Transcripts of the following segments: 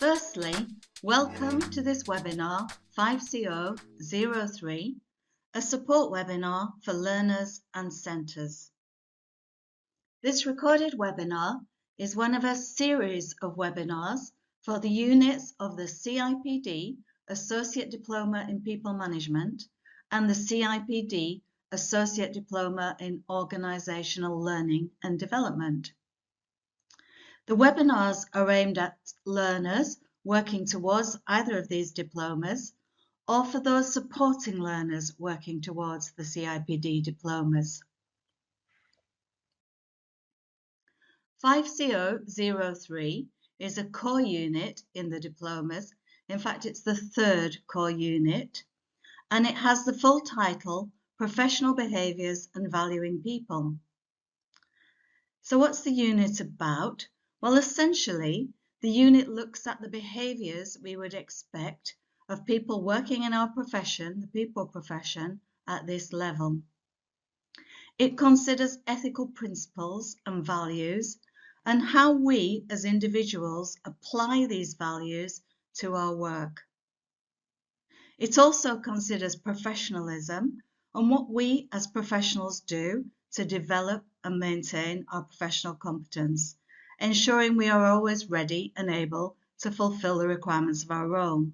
Firstly, welcome to this webinar 5003, a support webinar for learners and centres. This recorded webinar is one of a series of webinars for the units of the CIPD Associate Diploma in People Management and the CIPD Associate Diploma in Organisational Learning and Development. The webinars are aimed at learners working towards either of these diplomas or for those supporting learners working towards the CIPD diplomas. 5003 is a core unit in the diplomas. In fact, it's the third core unit, and it has the full title, Professional Behaviours and Valuing People. So what's the unit about? Well, essentially, the unit looks at the behaviours we would expect of people working in our profession, the people profession, at this level. It considers ethical principles and values and how we as individuals apply these values to our work. It also considers professionalism and what we as professionals do to develop and maintain our professional competence, ensuring we are always ready and able to fulfill the requirements of our role.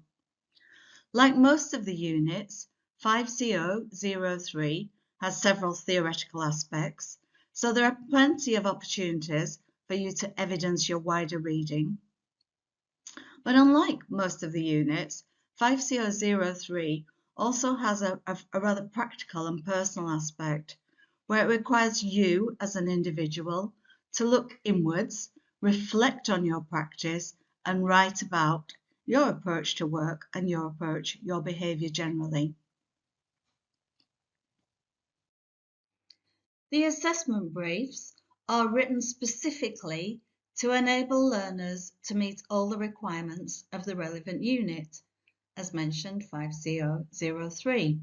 Like most of the units, 5003 has several theoretical aspects, so there are plenty of opportunities for you to evidence your wider reading. But unlike most of the units, 5003 also has a rather practical and personal aspect, where it requires you as an individual to look inwards, reflect on your practice, and write about your approach to work and your behaviour generally. The assessment briefs are written specifically to enable learners to meet all the requirements of the relevant unit, as mentioned 5003.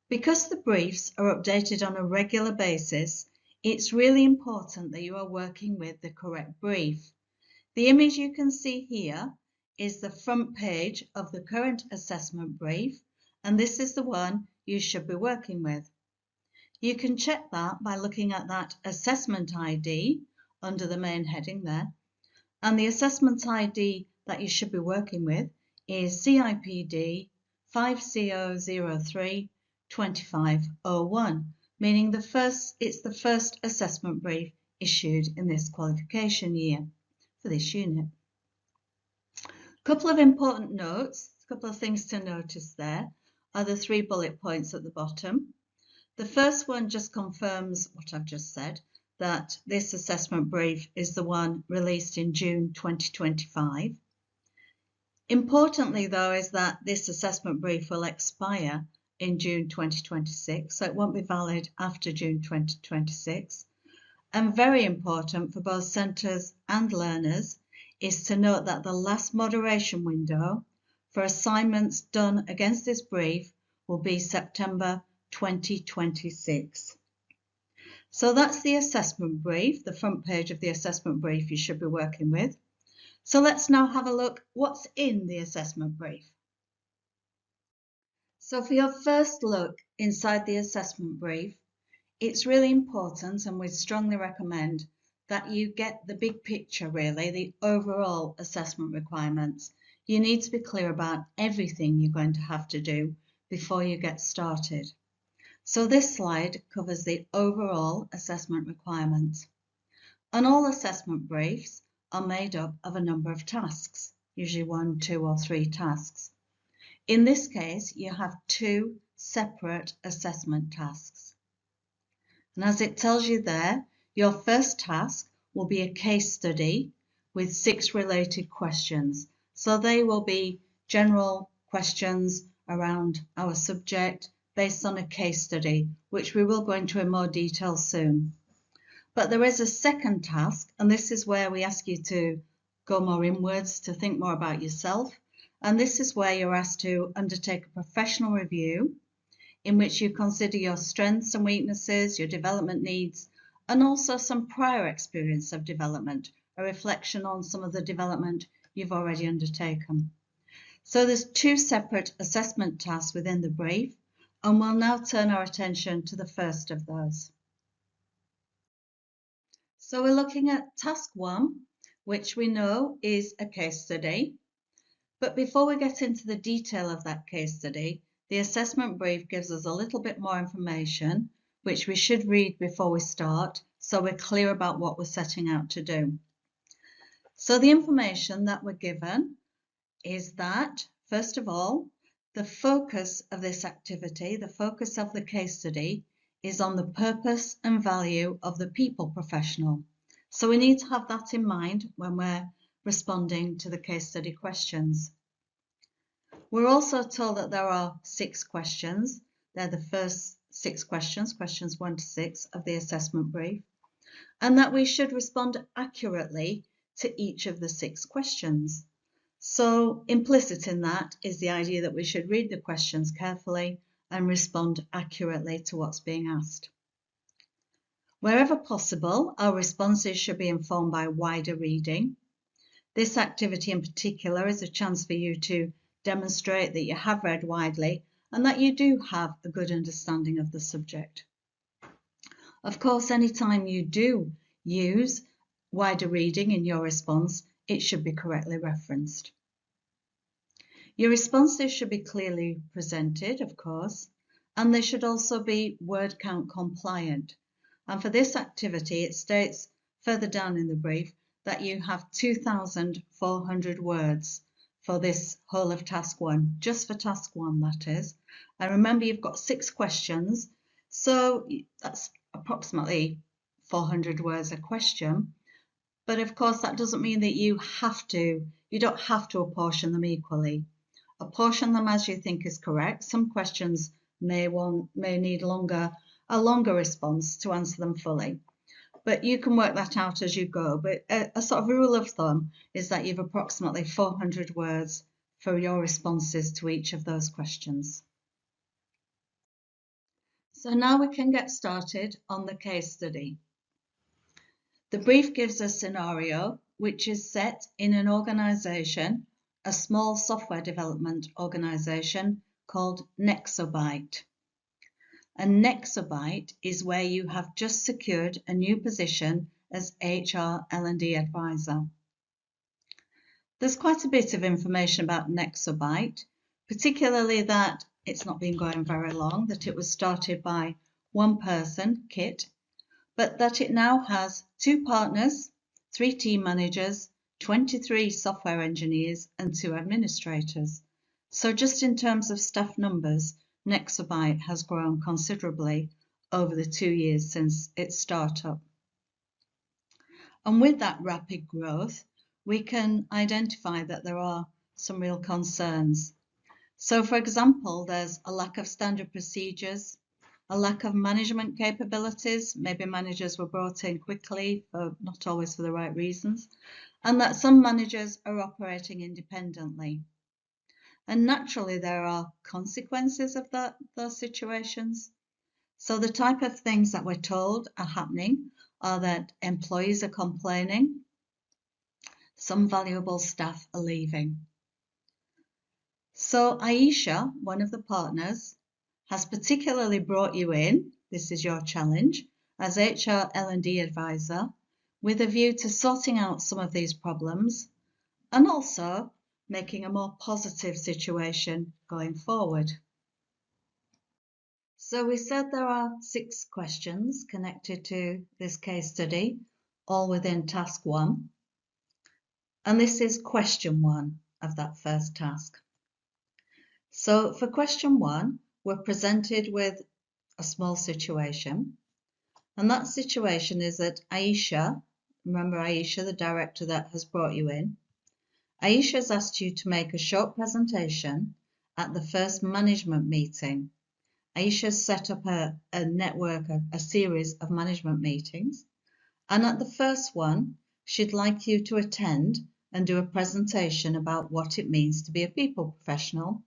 Because the briefs are updated on a regular basis, it's really important that you are working with the correct brief. The image you can see here is the front page of the current assessment brief, and this is the one you should be working with. You can check that by looking at that assessment ID under the main heading there, and the assessment ID that you should be working with is CIPD 5003 2501, meaning it's the first assessment brief issued in this qualification year for this unit. A couple of important notes, a couple of things to notice there are the 3 bullet points at the bottom. The first one just confirms what I've just said, that this assessment brief is the one released in June 2025. Importantly, though, is that this assessment brief will expire in June 2026, so it won't be valid after June 2026. And very important for both centres and learners is to note that the last moderation window for assignments done against this brief will be September 2026. So that's the assessment brief, the front page of the assessment brief you should be working with. So let's now have a look what's in the assessment brief. So for your first look inside the assessment brief, it's really important, and we'd strongly recommend that you get the big picture, really, the overall assessment requirements. You need to be clear about everything you're going to have to do before you get started. So this slide covers the overall assessment requirements. And all assessment briefs are made up of a number of tasks, usually 1, 2 or 3 tasks. In this case, you have 2 separate assessment tasks. And as it tells you there, your first task will be a case study with 6 related questions. So they will be general questions around our subject based on a case study, which we will go into in more detail soon. But there is a second task, and this is where we ask you to go more inwards, to think more about yourself. And this is where you're asked to undertake a professional review in which you consider your strengths and weaknesses, your development needs, and also some prior experience of development, a reflection on some of the development you've already undertaken. So there's 2 separate assessment tasks within the brief, and we'll now turn our attention to the first of those. So we're looking at task 1, which we know is a case study. But before we get into the detail of that case study, the assessment brief gives us a little bit more information, which we should read before we start, so we're clear about what we're setting out to do. So the information that we're given is that, first of all, the focus of this activity, the focus of the case study, is on the purpose and value of the people professional. So we need to have that in mind when we're responding to the case study questions. We're also told that there are 6 questions. They're the first 6 questions, questions 1 to 6 of the assessment brief, and that we should respond accurately to each of the 6 questions. So implicit in that is the idea that we should read the questions carefully and respond accurately to what's being asked. Wherever possible, our responses should be informed by wider reading. This activity in particular is a chance for you to demonstrate that you have read widely and that you do have a good understanding of the subject. Of course, anytime you do use wider reading in your response, it should be correctly referenced. Your responses should be clearly presented, of course, and they should also be word count compliant. And for this activity, it states further down in the brief that you have 2,400 words for this whole of task 1, just for task 1, that is. And remember, you've got 6 questions, so that's approximately 400 words a question. But of course, that doesn't mean that you don't have to apportion them equally. Apportion them as you think is correct. Some questions may need a longer response to answer them fully. But you can work that out as you go. But a sort of rule of thumb is that you've approximately 400 words for your responses to each of those questions. So now we can get started on the case study. The brief gives a scenario which is set in an organisation, a small software development organisation called Nexobyte. A Nexobyte is where you have just secured a new position as HR L&D advisor. There's quite a bit of information about Nexobyte, particularly that it's not been going very long, that it was started by one person, Kit, but that it now has 2 partners, 3 team managers, 23 software engineers and 2 administrators. So just in terms of staff numbers, Nexobyte has grown considerably over the 2 years since its startup. And with that rapid growth, we can identify that there are some real concerns. So for example, there's a lack of standard procedures, a lack of management capabilities. Maybe managers were brought in quickly, not always for the right reasons, and that some managers are operating independently. And naturally, there are consequences of those situations. So the type of things that we're told are happening are that employees are complaining, some valuable staff are leaving. So Aisha, one of the partners, has particularly brought you in, this is your challenge, as HR L&D advisor, with a view to sorting out some of these problems and also making a more positive situation going forward. So we said there are 6 questions connected to this case study, all within task 1. And this is question 1 of that first task. So for question 1, we're presented with a small situation. And that situation is that Aisha, remember Aisha, the director that has brought you in, Aisha has asked you to make a short presentation at the first management meeting. Aisha set up a network, a series of management meetings. And at the first one, she'd like you to attend and do a presentation about what it means to be a people professional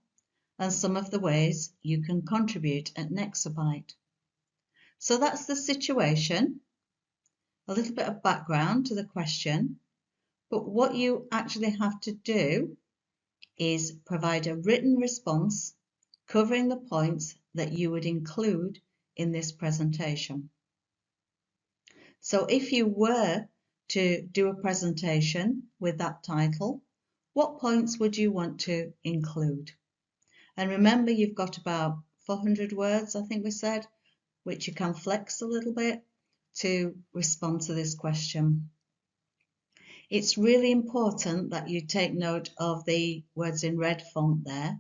and some of the ways you can contribute at Nexobyte. So that's the situation, a little bit of background to the question. But what you actually have to do is provide a written response covering the points that you would include in this presentation. So if you were to do a presentation with that title, what points would you want to include? And remember, you've got about 400 words, I think we said, which you can flex a little bit to respond to this question. It's really important that you take note of the words in red font there.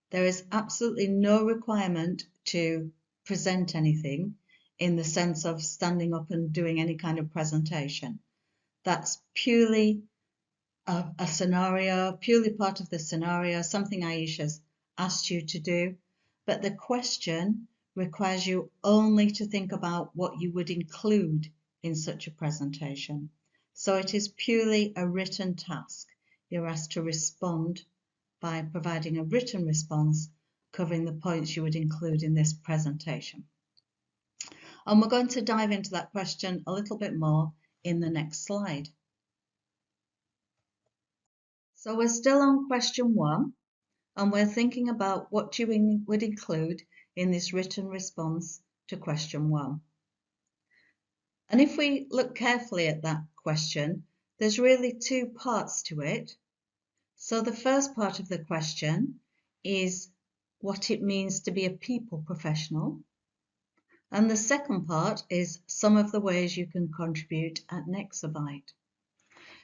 There is absolutely no requirement to present anything in the sense of standing up and doing any kind of presentation. That's purely a scenario, purely part of the scenario, something Aisha's asked you to do. But the question requires you only to think about what you would include in such a presentation. So it is purely a written task. You're asked to respond by providing a written response covering the points you would include in this presentation. And we're going to dive into that question a little bit more in the next slide. So we're still on question 1, and we're thinking about what you would include in this written response to question 1. And if we look carefully at that question, there's really 2 parts to it. So the first part of the question is what it means to be a people professional. And the second part is some of the ways you can contribute at Nexabyte.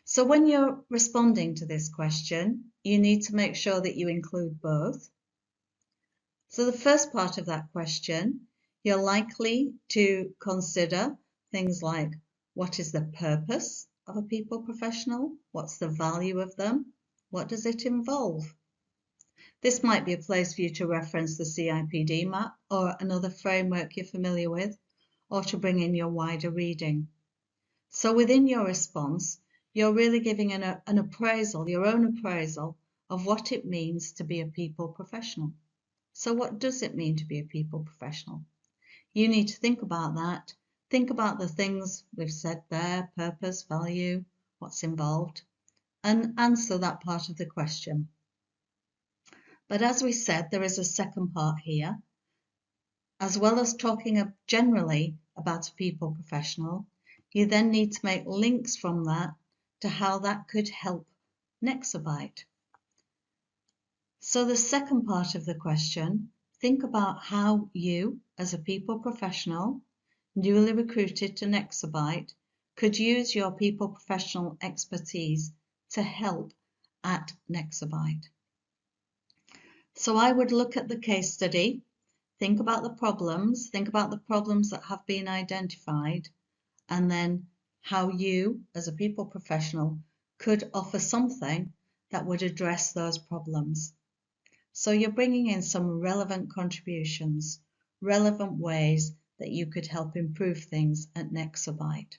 So when you're responding to this question, you need to make sure that you include both. So the first part of that question, you're likely to consider things like, what is the purpose of a people professional? What's the value of them? What does it involve? This might be a place for you to reference the CIPD map or another framework you're familiar with, or to bring in your wider reading. So within your response, you're really giving an appraisal, your own appraisal of what it means to be a people professional. So what does it mean to be a people professional? You need to think about that. Think about the things we've said there, purpose, value, what's involved, and answer that part of the question. But as we said, there is a second part here. As well as talking generally about a people professional, you then need to make links from that to how that could help Nexabyte. So the second part of the question, think about how you, as a people professional, newly recruited to Nexabyte, could use your people professional expertise to help at Nexabyte. So I would look at the case study, think about the problems that have been identified, and then how you, as a people professional, could offer something that would address those problems. So you're bringing in some relevant contributions, relevant ways that you could help improve things at Nexabyte.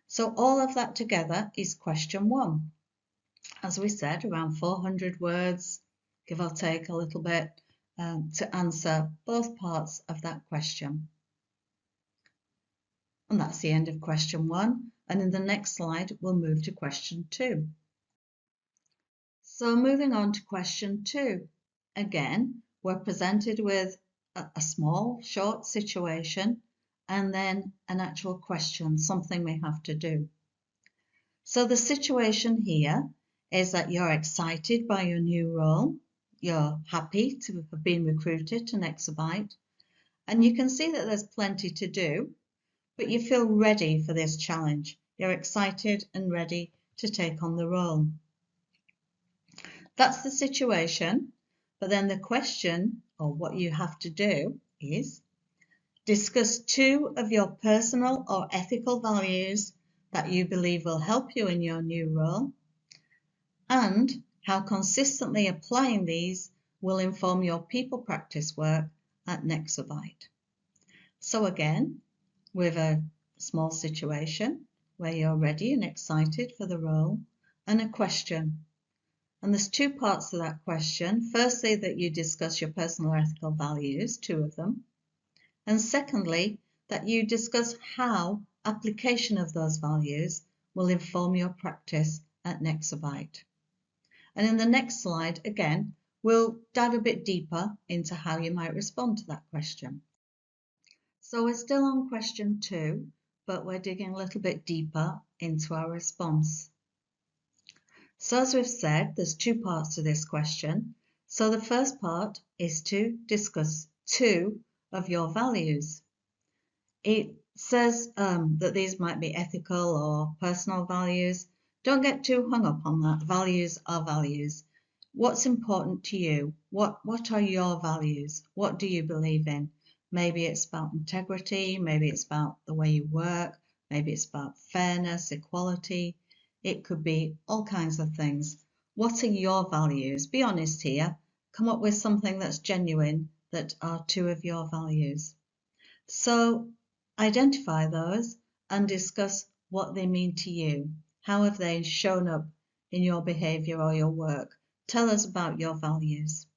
So all of that together is question 1. As we said, around 400 words, give or take a little bit, to answer both parts of that question. And that's the end of question 1. And in the next slide, we'll move to question 2. So moving on to question 2. Again, we're presented with a small, short situation and then an actual question, something we have to do. So the situation here is that you're excited by your new role. You're happy to have been recruited to Nexabyte. And you can see that there's plenty to do, but you feel ready for this challenge. You're excited and ready to take on the role. That's the situation, but then the question, or what you have to do, is discuss 2 of your personal or ethical values that you believe will help you in your new role, and how consistently applying these will inform your people practice work at Nexabyte. So again, with a small situation where you're ready and excited for the role, and a question. And there's 2 parts to that question. Firstly, that you discuss your personal or ethical values, 2 of them. And secondly, that you discuss how application of those values will inform your practice at Nexabyte. And in the next slide, again, we'll dive a bit deeper into how you might respond to that question. So we're still on question 2, but we're digging a little bit deeper into our response. So as we've said, there's 2 parts to this question. So the first part is to discuss 2 of your values. It says that these might be ethical or personal values. Don't get too hung up on that. Values are values. What's important to you? What are your values? What do you believe in? Maybe it's about integrity, maybe it's about the way you work, maybe it's about fairness, equality. It could be all kinds of things. What are your values? Be honest here. Come up with something that's genuine that are 2 of your values. So identify those and discuss what they mean to you. How have they shown up in your behaviour or your work? Tell us about your values.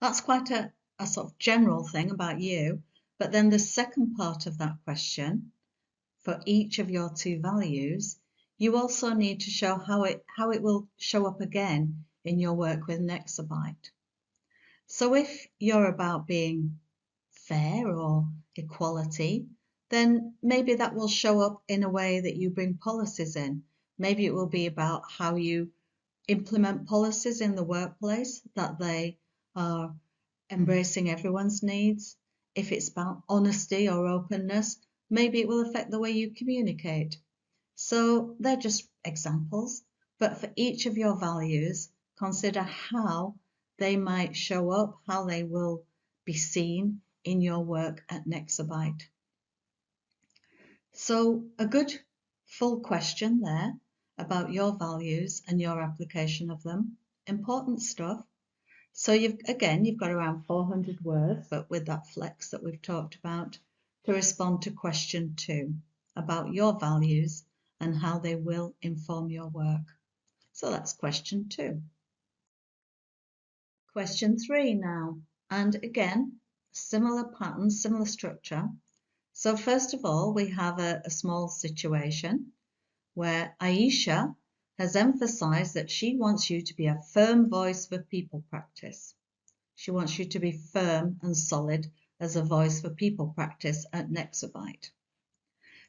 That's quite a sort of general thing about you, but then the second part of that question, for each of your 2 values, you also need to show how it will show up again in your work with Nexabyte. So if you're about being fair or equality, then maybe that will show up in a way that you bring policies in. Maybe it will be about how you implement policies in the workplace, that they are embracing everyone's needs. If it's about honesty or openness, maybe it will affect the way you communicate. So they're just examples, but for each of your values, consider how they might show up, how they will be seen in your work at Nexabyte. So a good full question there about your values and your application of them. Important stuff. So you've got around 400 words, but with that flex that we've talked about, to respond to question 2 about your values and how they will inform your work. So that's question 2. Question 3 now, and again, similar pattern, similar structure. So first of all, we have a small situation where Aisha has emphasized that she wants you to be a firm voice for people practice. She wants you to be firm and solid as a voice for people practice at Nexabyte.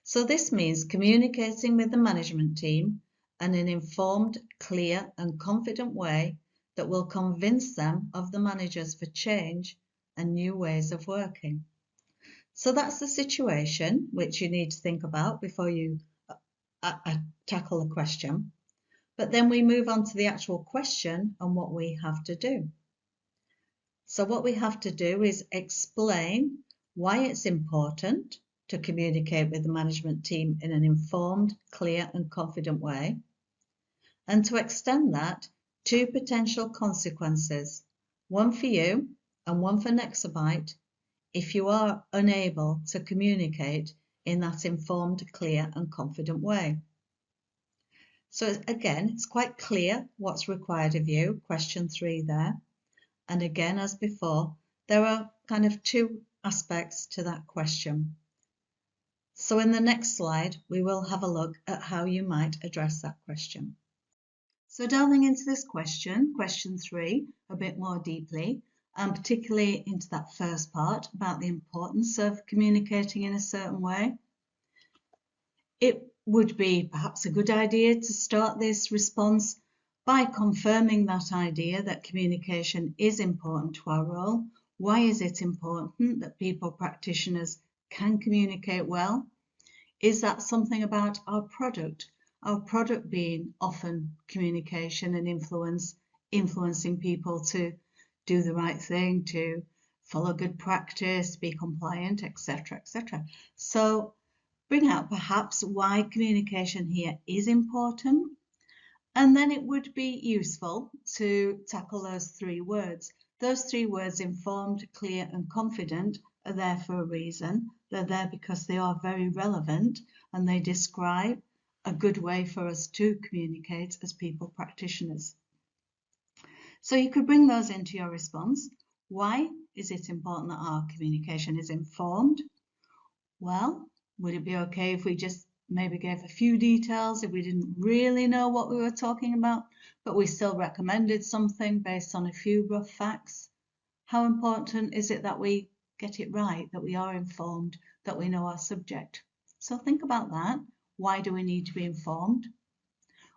So this means communicating with the management team in an informed, clear and confident way that will convince them of the managers for change and new ways of working. So that's the situation which you need to think about before you tackle the question. But then we move on to the actual question and what we have to do. So what we have to do is explain why it's important to communicate with the management team in an informed, clear and confident way, and to extend that to potential consequences, one for you and one for Nexabyte, if you are unable to communicate in that informed, clear and confident way. So again, it's quite clear what's required of you, question 3 there. And again, as before, there are kind of 2 aspects to that question. So in the next slide, we will have a look at how you might address that question. So delving into this question, question 3, a bit more deeply, and particularly into that first part about the importance of communicating in a certain way. It would be perhaps a good idea to start this response by confirming that idea that communication is important to our role. Why is it important that people practitioners can communicate well? Is that something about our product? Our product being often communication and influencing people to do the right thing, to follow good practice, be compliant, etc., etc. So bring out perhaps why communication here is important. And then it would be useful to tackle those 3 words. Those 3 words, informed, clear and confident, are there for a reason. They're there because they are very relevant and they describe a good way for us to communicate as people practitioners. So you could bring those into your response. Why is it important that our communication is informed? Well, would it be okay if we just maybe gave a few details if we didn't really know what we were talking about, but we still recommended something based on a few rough facts. How important is it that we get it right, that we are informed, that we know our subject? So think about that. Why do we need to be informed?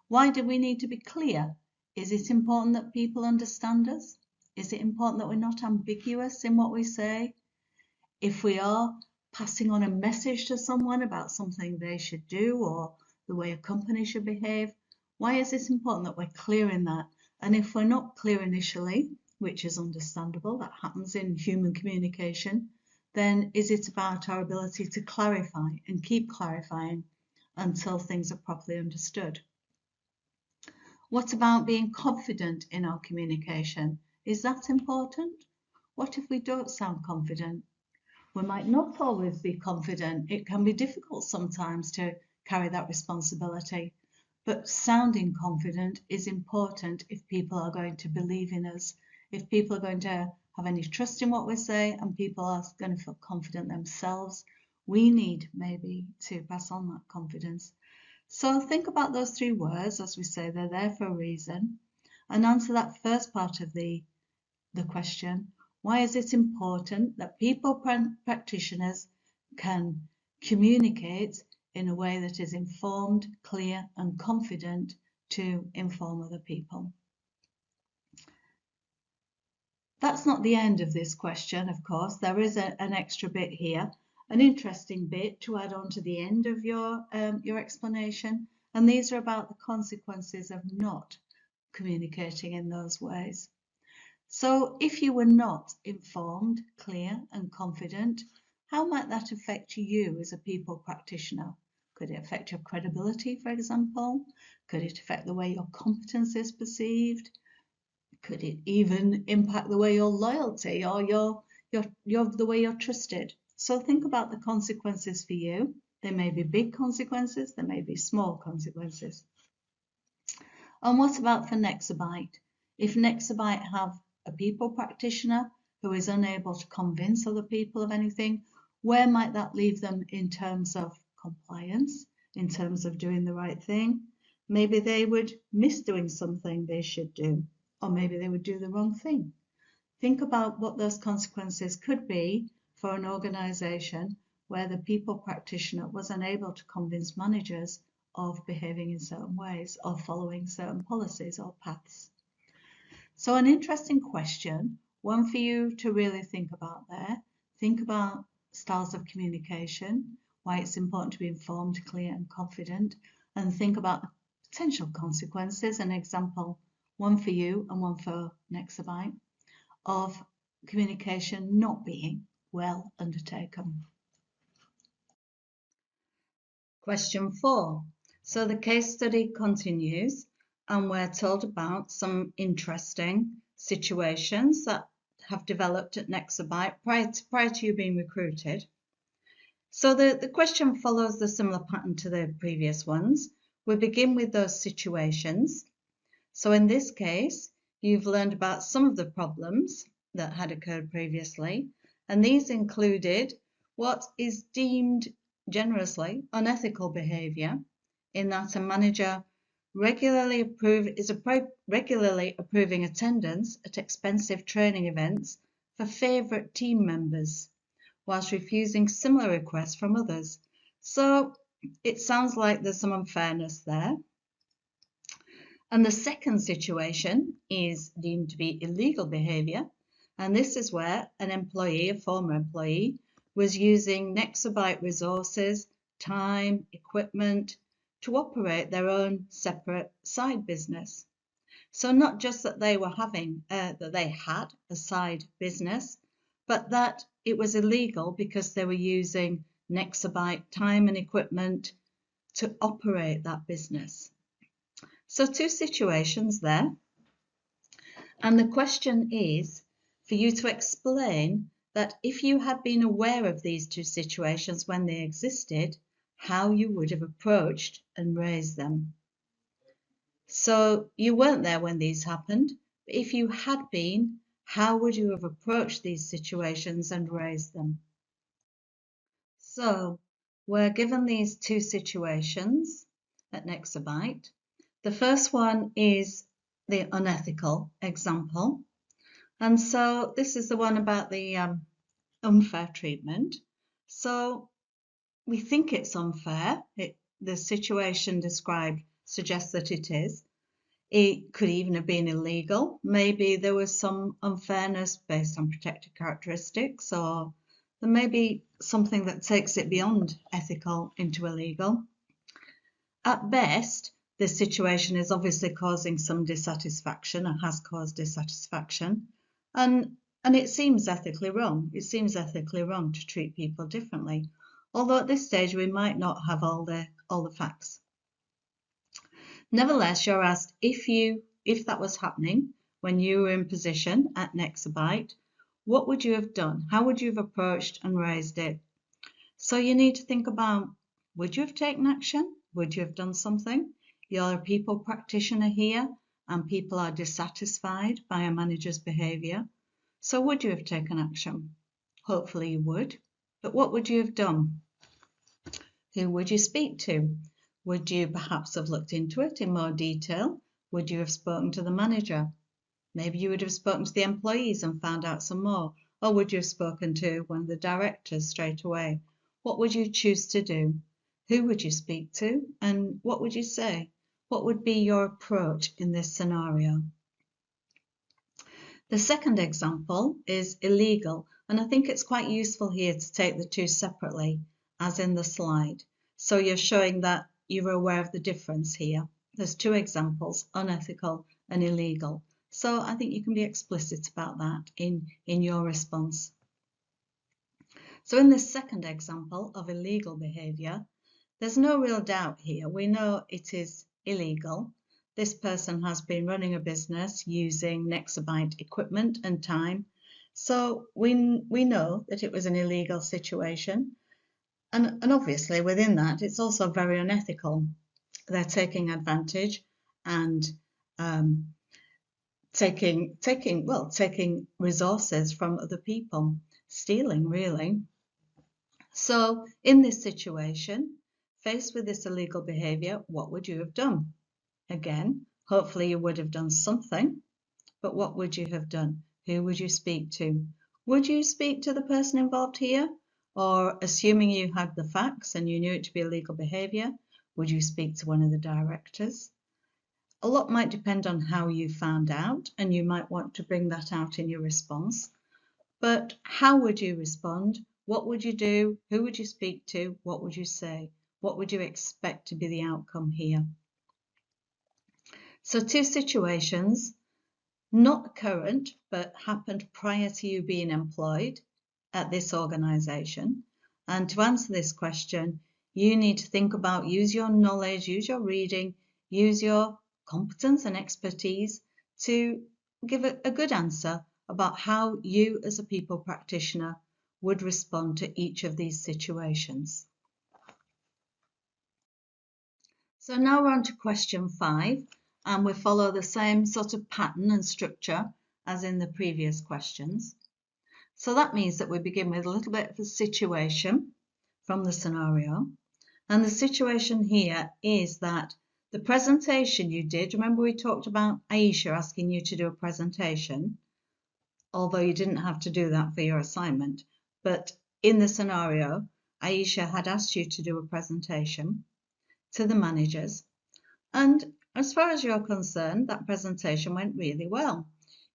Why do we need to be clear? Is it important that people understand us? Is it important that we're not ambiguous in what we say? If we are passing on a message to someone about something they should do or the way a company should behave, why is it important that we're clear in that? And if we're not clear initially, which is understandable, that happens in human communication, then is it about our ability to clarify and keep clarifying until things are properly understood? What about being confident in our communication? Is that important? What if we don't sound confident? We might not always be confident. It can be difficult sometimes to carry that responsibility. But sounding confident is important if people are going to believe in us, if people are going to have any trust in what we say, and people are going to feel confident themselves. We need maybe to pass on that confidence. So think about those three words. As we say, they're there for a reason, and answer that first part of the question. Why is it important that people practitioners can communicate in a way that is informed, clear and confident to inform other people? That's not the end of this question, of course. There is an extra bit here, an interesting bit to add on to the end of your explanation, and these are about the consequences of not communicating in those ways. So if you were not informed, clear and confident, how might that affect you as a people practitioner? Could it affect your credibility, for example? Could it affect the way your competence is perceived? Could it even impact the way your loyalty or the way you're trusted? So think about the consequences for you. There may be big consequences, there may be small consequences. And what about for Nexabyte? If Nexabyte have a people practitioner who is unable to convince other people of anything, where might that leave them in terms of compliance, in terms of doing the right thing? Maybe they would miss doing something they should do, or maybe they would do the wrong thing. Think about what those consequences could be for an organisation where the people practitioner was unable to convince managers of behaving in certain ways or following certain policies or paths. So an interesting question, one for you to really think about there. Think about styles of communication, why it's important to be informed, clear and confident, and think about potential consequences. An example, one for you and one for Nexabyte, of communication not being well undertaken. Question 4. So the case study continues, and we're told about some interesting situations that have developed at Nexabyte prior to you being recruited. So the question follows the similar pattern to the previous ones. We begin with those situations. So in this case, you've learned about some of the problems that had occurred previously, and these included what is deemed generously unethical behaviour, in that a manager regularly approving attendance at expensive training events for favourite team members, whilst refusing similar requests from others. So it sounds like there's some unfairness there. And the second situation is deemed to be illegal behaviour, and this is where an employee, a former employee, was using Nexabyte resources, time, equipment to operate their own separate side business. So not just that they were that they had a side business, but that it was illegal because they were using Nexabyte time and equipment to operate that business. So two situations there. And the question is for you to explain that if you had been aware of these two situations when they existed, how you would have approached and raised them. So you weren't there when these happened, but if you had been, how would you have approached these situations and raised them? So we're given these two situations at Nexabyte. The first one is the unethical example. And so this is the one about the unfair treatment. So we think it's unfair. The situation described suggests that it is. It could even have been illegal. Maybe there was some unfairness based on protected characteristics, or there may be something that takes it beyond ethical into illegal. At best, this situation is obviously causing some dissatisfaction or has caused dissatisfaction, and it seems ethically wrong. It seems ethically wrong to treat people differently, although at this stage we might not have all the facts. Nevertheless, you're asked if that was happening when you were in position at Nexabyte, what would you have done? How would you have approached and raised it? So you need to think about, would you have taken action? Would you have done something? You're a people practitioner here and people are dissatisfied by a manager's behaviour. So would you have taken action? Hopefully you would. But what would you have done? Who would you speak to? Would you perhaps have looked into it in more detail? Would you have spoken to the manager? Maybe you would have spoken to the employees and found out some more. Or would you have spoken to one of the directors straight away? What would you choose to do? Who would you speak to? And what would you say? What would be your approach in this scenario? The second example is illegal, and I think it's quite useful here to take the two separately, as in the slide. So you're showing that you're aware of the difference here. There's two examples, unethical and illegal. So I think you can be explicit about that in your response. So in this second example of illegal behaviour, there's no real doubt here. We know it is illegal. This person has been running a business using Nexabyte equipment and time. So we know that it was an illegal situation. And obviously within that, it's also very unethical. They're taking advantage and taking resources from other people, stealing really. So in this situation, faced with this illegal behaviour, what would you have done? Again, hopefully you would have done something, but what would you have done? Who would you speak to? Would you speak to the person involved here? Or assuming you had the facts and you knew it to be illegal behaviour, would you speak to one of the directors? A lot might depend on how you found out, and you might want to bring that out in your response. But how would you respond? What would you do? Who would you speak to? What would you say? What would you expect to be the outcome here? So two situations, not current, but happened prior to you being employed at this organisation. And to answer this question, you need to think about, use your knowledge, use your reading, use your competence and expertise to give a good answer about how you as a people practitioner would respond to each of these situations. So now we're on to question 5, and we follow the same sort of pattern and structure as in the previous questions. So that means that we begin with a little bit of a situation from the scenario. And the situation here is that the presentation you did, remember we talked about Aisha asking you to do a presentation, although you didn't have to do that for your assignment. But in the scenario, Aisha had asked you to do a presentation to the managers. And as far as you're concerned, that presentation went really well.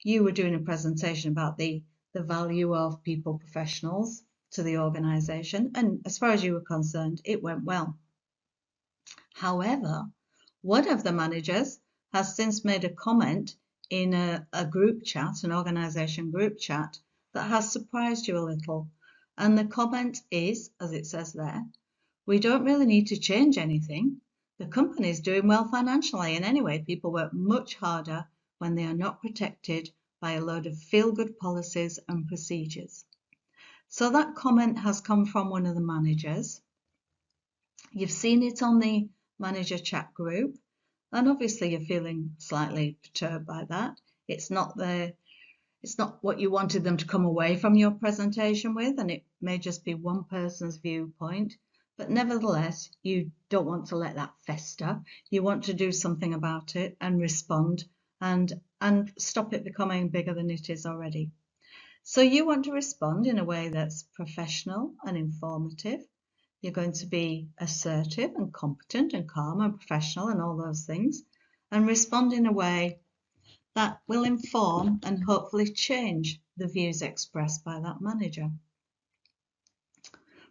You were doing a presentation about the value of people professionals to the organisation, and as far as you were concerned, it went well. However, one of the managers has since made a comment in a group chat, an organisation group chat, that has surprised you a little. And the comment is, as it says there, we don't really need to change anything. The company is doing well financially, and anyway, people work much harder when they are not protected by a load of feel-good policies and procedures. So that comment has come from one of the managers. You've seen it on the manager chat group, and obviously you're feeling slightly perturbed by that. It's not what you wanted them to come away from your presentation with, and it may just be one person's viewpoint. But nevertheless, you don't want to let that fester. You want to do something about it and respond and stop it becoming bigger than it is already. So you want to respond in a way that's professional and informative. You're going to be assertive and competent and calm and professional and all those things, and respond in a way that will inform and hopefully change the views expressed by that manager.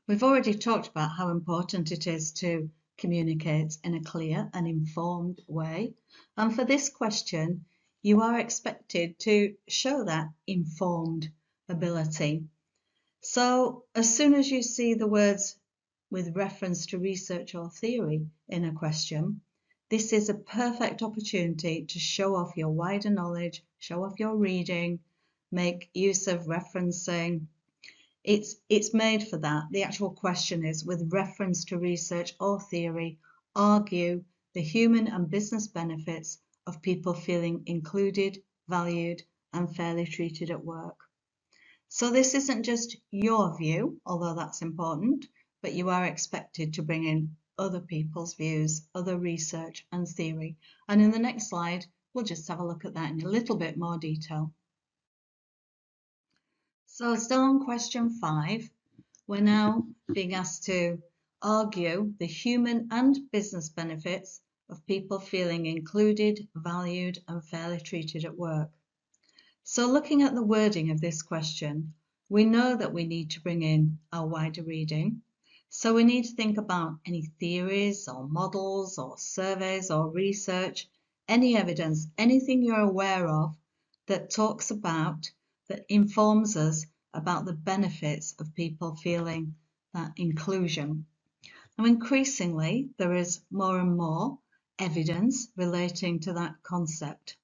We've already talked about how important it is to communicate in a clear and informed way. And for this question, you are expected to show that informed ability. So as soon as you see the words with reference to research or theory in a question, this is a perfect opportunity to show off your wider knowledge, show off your reading, make use of referencing. It's made for that. The actual question is, with reference to research or theory, argue the human and business benefits of people feeling included, valued, and fairly treated at work. So this isn't just your view, although that's important, but you are expected to bring in other people's views, other research and theory. And in the next slide, we'll just have a look at that in a little bit more detail. So still on question 5, we're now being asked to argue the human and business benefits of people feeling included, valued, and fairly treated at work. So looking at the wording of this question, we know that we need to bring in our wider reading. So we need to think about any theories or models or surveys or research, any evidence, anything you're aware of that talks about, that informs us about the benefits of people feeling that inclusion. Now, increasingly, there is more and more evidence relating to that concept.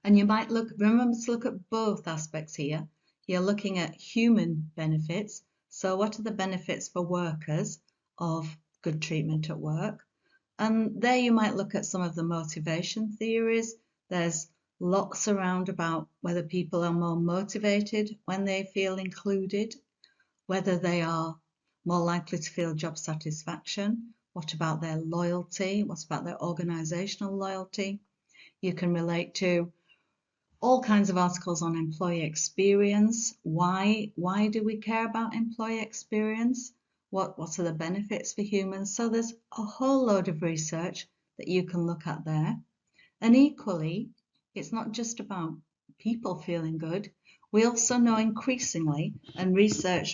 And you might remember to look at both aspects here. You're looking at human benefits. So what are the benefits for workers of good treatment at work? And there you might look at some of the motivation theories. There's lots around about whether people are more motivated when they feel included, whether they are more likely to feel job satisfaction. What about their loyalty? What about their organisational loyalty? You can relate to all kinds of articles on employee experience. Why do we care about employee experience? What are the benefits for humans? So there's a whole load of research that you can look at there. And equally, it's not just about people feeling good. We also know increasingly, and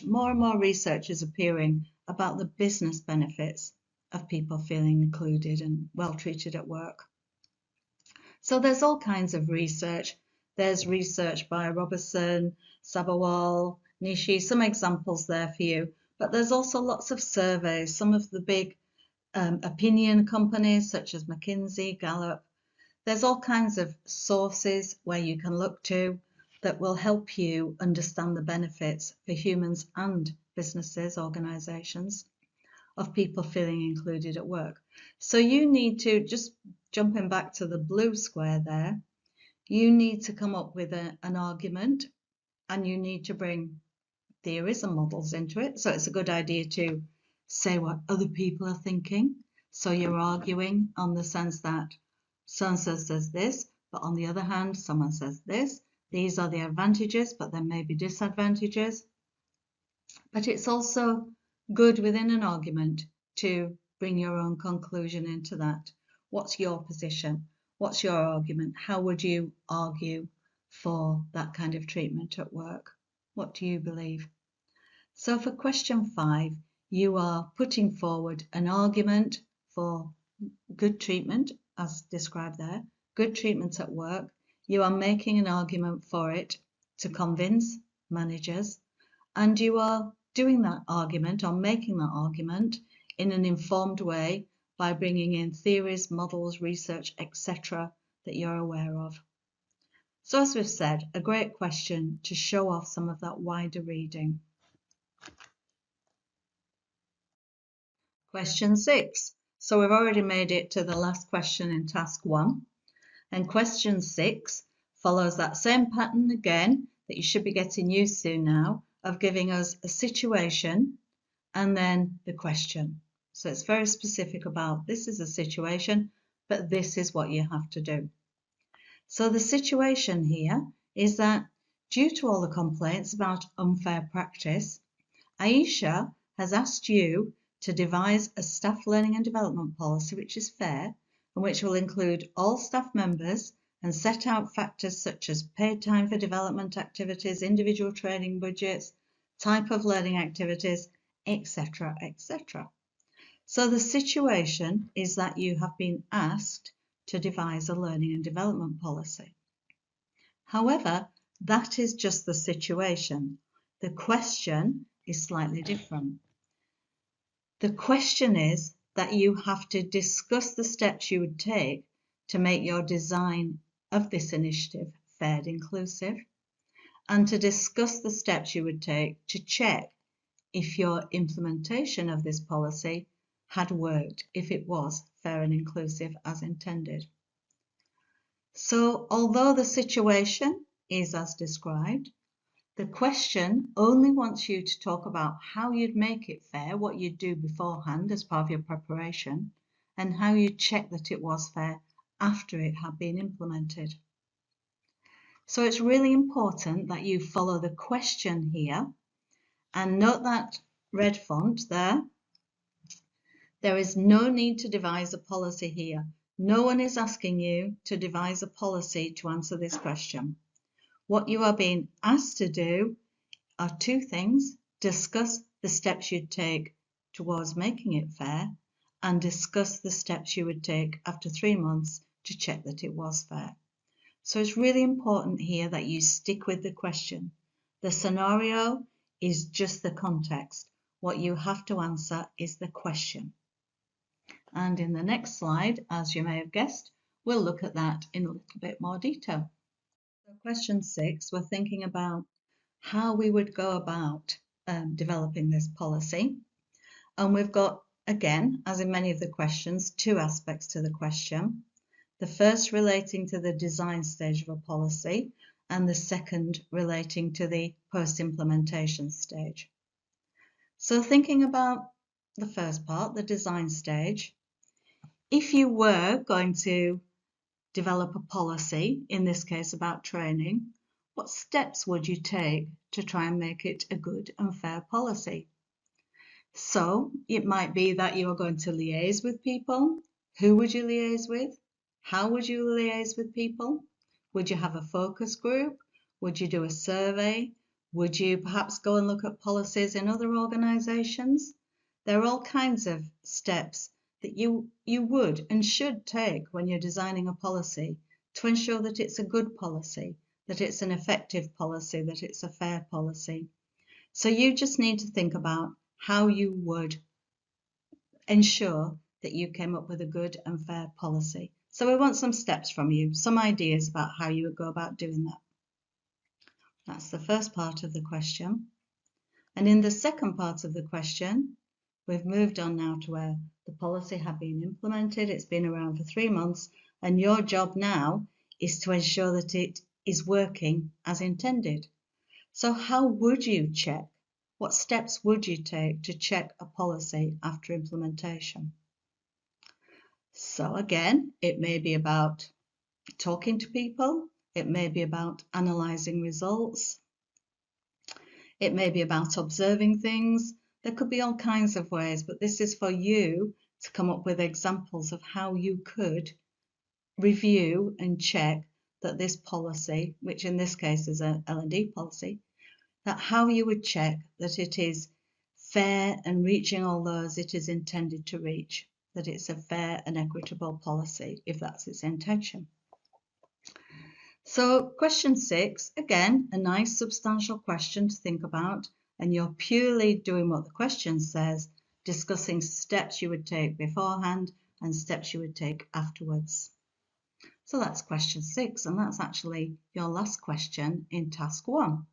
more and more research is appearing about the business benefits of people feeling included and well treated at work. So there's all kinds of research. There's research by Robertson, Sabawal, Nishi, some examples there for you. But there's also lots of surveys. Some of the big opinion companies such as McKinsey, Gallup. There's all kinds of sources where you can look to that will help you understand the benefits for humans and businesses, organisations, of people feeling included at work. So you need to, just jumping back to the blue square there, you need to come up with an argument, and you need to bring theories and models into it. So it's a good idea to say what other people are thinking. So you're arguing on the sense that so-and-so says this, but on the other hand, someone says this. These are the advantages, but there may be disadvantages. But it's also good within an argument to bring your own conclusion into that. What's your position? What's your argument? How would you argue for that kind of treatment at work? What do you believe? So for question 5, you are putting forward an argument for good treatment, as described there, good treatment at work. You are making an argument for it to convince managers, and you are doing that argument or making that argument in an informed way by bringing in theories, models, research, etc. that you're aware of. So as we've said, a great question to show off some of that wider reading. Question 6. So we've already made it to the last question in task 1. And question 6 follows that same pattern again that you should be getting used to now, of giving us a situation and then the question. So it's very specific about this is a situation, but this is what you have to do. So the situation here is that due to all the complaints about unfair practice, Aisha has asked you to devise a staff learning and development policy which is fair and which will include all staff members and set out factors such as paid time for development activities, individual training budgets, type of learning activities, etc., etc. So the situation is that you have been asked to devise a learning and development policy. However, that is just the situation. The question is slightly different. The question is that you have to discuss the steps you would take to make your design of this initiative fair and inclusive, and to discuss the steps you would take to check if your implementation of this policy had worked, if it was fair and inclusive as intended. So, although the situation is as described, the question only wants you to talk about how you'd make it fair, what you'd do beforehand as part of your preparation, and how you'd check that it was fair after it had been implemented. So it's really important that you follow the question here and note that red font there. There is no need to devise a policy here. No one is asking you to devise a policy to answer this question. What you are being asked to do are two things: discuss the steps you'd take towards making it fair, and discuss the steps you would take after 3 months to check that it was fair. So it's really important here that you stick with the question. The scenario is just the context. What you have to answer is the question. And in the next slide, as you may have guessed, we'll look at that in a little bit more detail. So question 6, we're thinking about how we would go about developing this policy. And we've got, again, as in many of the questions, two aspects to the question. The first relating to the design stage of a policy, and the second relating to the post-implementation stage. So thinking about the first part, the design stage, if you were going to develop a policy, in this case about training, what steps would you take to try and make it a good and fair policy? So it might be that you are going to liaise with people. Who would you liaise with? How would you liaise with people? Would you have a focus group? Would you do a survey? Would you perhaps go and look at policies in other organisations? There are all kinds of steps that you would and should take when you're designing a policy to ensure that it's a good policy, that it's an effective policy, that it's a fair policy. So you just need to think about how you would ensure that you came up with a good and fair policy. So we want some steps from you, some ideas about how you would go about doing that. That's the first part of the question. And in the second part of the question, we've moved on now to where the policy had been implemented. It's been around for 3 months, and your job now is to ensure that it is working as intended. So how would you check? What steps would you take to check a policy after implementation? So again, it may be about talking to people. It may be about analysing results. It may be about observing things. There could be all kinds of ways, but this is for you to come up with examples of how you could review and check that this policy, which in this case is a L&D policy, that how you would check that it is fair and reaching all those it is intended to reach, that it's a fair and equitable policy, if that's its intention. So question 6, again, a nice substantial question to think about, and you're purely doing what the question says, discussing steps you would take beforehand and steps you would take afterwards. So that's question 6, and that's actually your last question in task 1.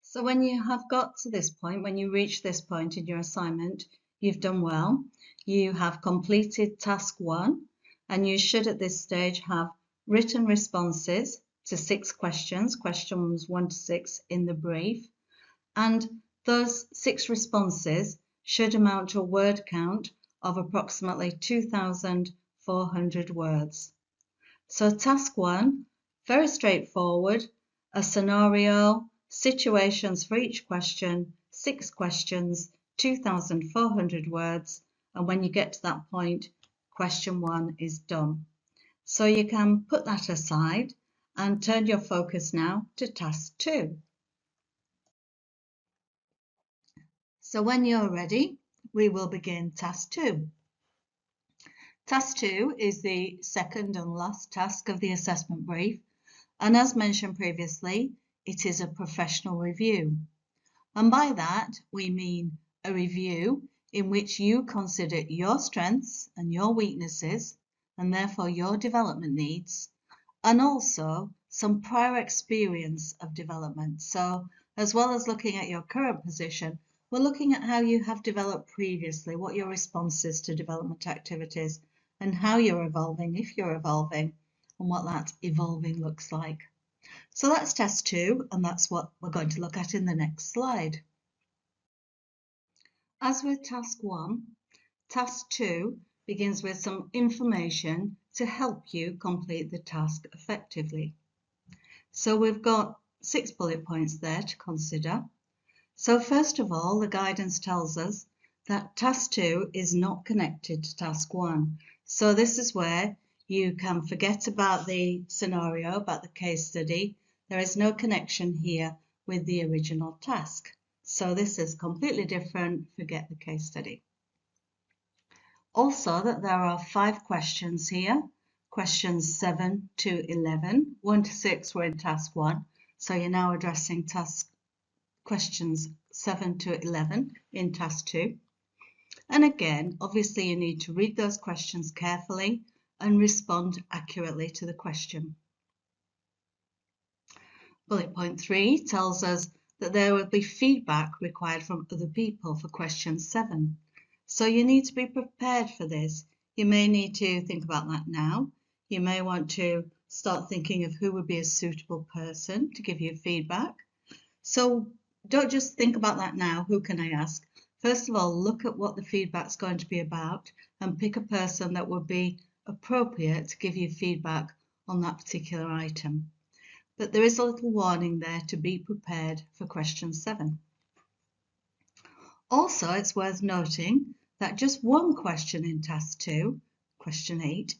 So when you have got to this point, when you reach this point in your assignment, you've done well. You have completed task 1, and you should at this stage have written responses to 6 questions, questions 1 to 6 in the brief. And Those 6 responses should amount to a word count of approximately 2,400 words. So task 1, very straightforward, a scenario, situations for each question, 6 questions, 2,400 words, and when you get to that point, question 1 is done. So you can put that aside and turn your focus now to task 2. So when you're ready, we will begin task 2. Task 2 is the second and last task of the assessment brief, and as mentioned previously, it is a professional review. And by that, we mean a review in which you consider your strengths and your weaknesses, and therefore your development needs, and also some prior experience of development. So as well as looking at your current position, we're looking at how you have developed previously, what your response is to development activities, and how you're evolving, if you're evolving, and what that evolving looks like. So that's task 2, and that's what we're going to look at in the next slide. As with task 1, task 2 begins with some information to help you complete the task effectively. So we've got 6 bullet points there to consider. So first of all, the guidance tells us that task 2 is not connected to task 1. So this is where you can forget about the scenario, about the case study. There is no connection here with the original task. So this is completely different, forget the case study. Also that there are 5 questions here, questions 7 to 11. 1 to 6 were in task 1, so you're now addressing questions 7 to 11 in task 2. And again, obviously you need to read those questions carefully and respond accurately to the question. Bullet point 3 tells us that there will be feedback required from other people for question 7. So you need to be prepared for this. You may need to think about that now. You may want to start thinking of who would be a suitable person to give you feedback. So don't just think about that now, who can I ask? First of all, look at what the feedback's going to be about and pick a person that would be appropriate to give you feedback on that particular item. But there is a little warning there to be prepared for question 7. Also, it's worth noting that just one question in task 2, question 8,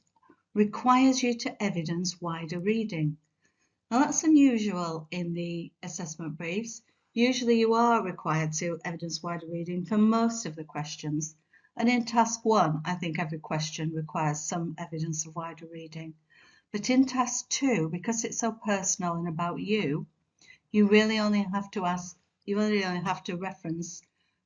requires you to evidence wider reading. Now that's unusual in the assessment briefs. Usually you are required to evidence wider reading for most of the questions. And in task 1, I think every question requires some evidence of wider reading. But in task 2, because it's so personal and about you, you really only have to reference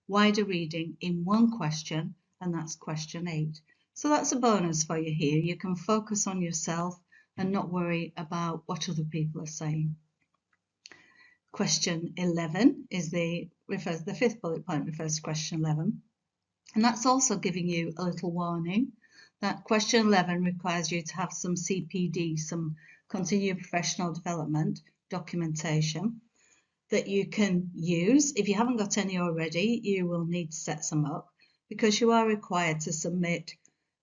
wider reading in one question, and that's question 8. So that's a bonus for you here. You can focus on yourself and not worry about what other people are saying. Question 11 the 5th bullet point refers to question 11, and that's also giving you a little warning that question 11 requires you to have some CPD, some continued professional development documentation that you can use. If you haven't got any already, you will need to set some up because you are required to submit